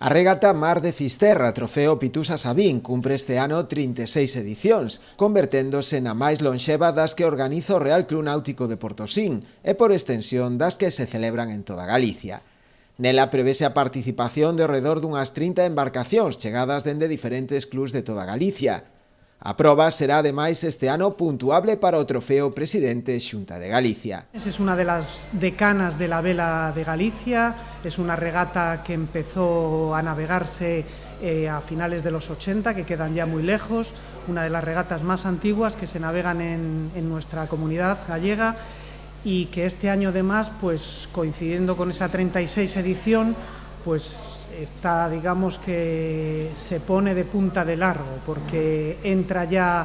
A regata Mar de Fisterra, trofeo Pitusa Sabín, cumpre este ano 36 edicións, converténdose na máis lonxeva das que organiza o Real Club Náutico de Portosín e, por extensión, das que se celebran en toda Galicia. Nela prevese a participación de ao redor dunhas 30 embarcacións chegadas dende diferentes clubs de toda Galicia. A proba será, ademais, este ano puntuable para o trofeo Presidente Xunta de Galicia. Es una de las decanas de la vela de Galicia, es una regata que empezó a navegarse a finales de los 80, que quedan ya muy lejos, una de las regatas más antiguas que se navegan en nuestra comunidad gallega y que este año además, pues coincidiendo con esa 36 edición, pues está, digamos que se pone de punta de largo, porque entra ya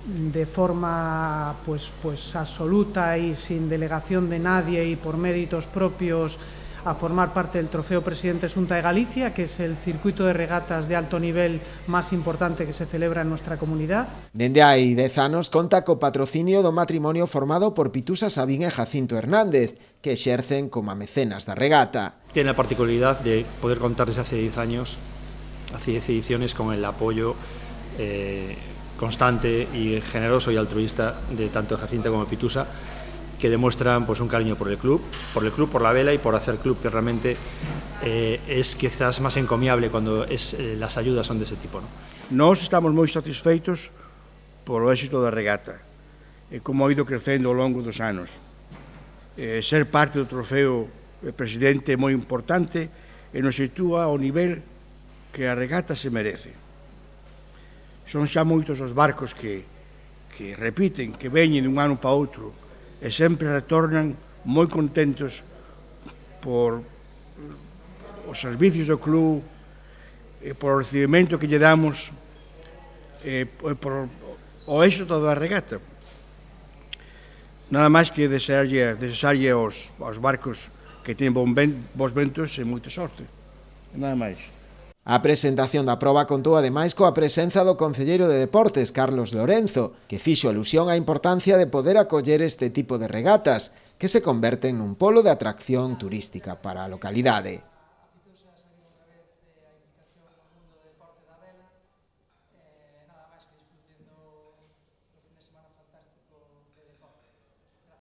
de forma pues absoluta y sin delegación de nadie y por méritos propios a formar parte del Trofeo Presidente Xunta de Galicia, que es el circuito de regatas de alto nivel más importante que se celebra en nuestra comunidad. Dende hai 10 anos conta co patrocinio do matrimonio formado por Pitusa Sabín e Jacinto Hernández, que exercen como mecenas da regata. Tiene la particularidad de poder contar desde hace 10 años, hace 10 ediciones, con el apoyo constante y generoso y altruista de tanto Jacinto como Pitusa, que demuestran pues un cariño por el club, por la vela y por hacer club, que realmente es quizás más encomiable cuando las ayudas son de ese tipo, ¿no? Nós estamos moi satisfeitos polo éxito da regata e como ha ido crecendo ao longo dos anos. Ser parte do trofeo Presidente é moi importante e nos sitúa ao nivel que a regata se merece. Son xa moitos os barcos que repiten, que veñen dun ano para outro e sempre retornan moi contentos por os servicios do club, por o recibimento que lle damos, por o éxito da regata. Nada máis que desearlle aos barcos que teñen bons ventos e moita sorte. Nada máis. A presentación da proba contou ademais coa presenza do concelleiro de Deportes, Carlos Lorenzo, que fixo alusión á importancia de poder acoller este tipo de regatas, que se converten nun polo de atracción turística para a localidade.